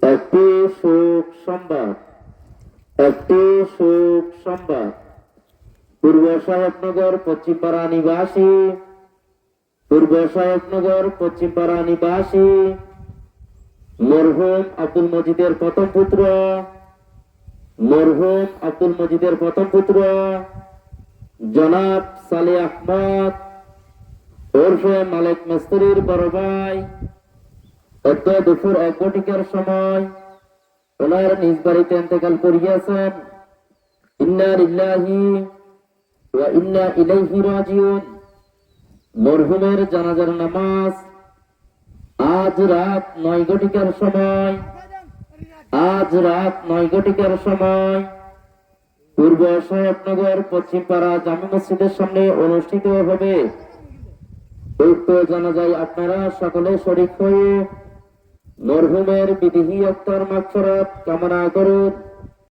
একটি শোক সংবাদ একটি শোক সংবাদ পূর্ব সাহেবনগর পশ্চিমপাড়া নিবাসী মরহুম আব্দুল মজিদের প্রথম পুত্র জনাব সালে আহমদ ওরফে মালিক মিস্ত্রির বড় ভাই দুপুর 1 ঘটিকার সময় ওনার নিজ বাড়িতে ইন্তেকাল করিয়াছেন। ইন্না লিল্লাহি ওয়া ইন্না ইলাইহি রাজিউন। মরহুমের জানাজার নামাজ আজ রাত 9 ঘটিকার সময় পূর্ব সাহেবনগর পশ্চিমপাড়া জামে মসজিদের সামনে অনুষ্ঠিত হবে। উক্ত জানাজায় আপনারা সকলে শরীক হয়ে মরহুমের বিদেহী আত্মার মাগফিরাত কামনা করুন।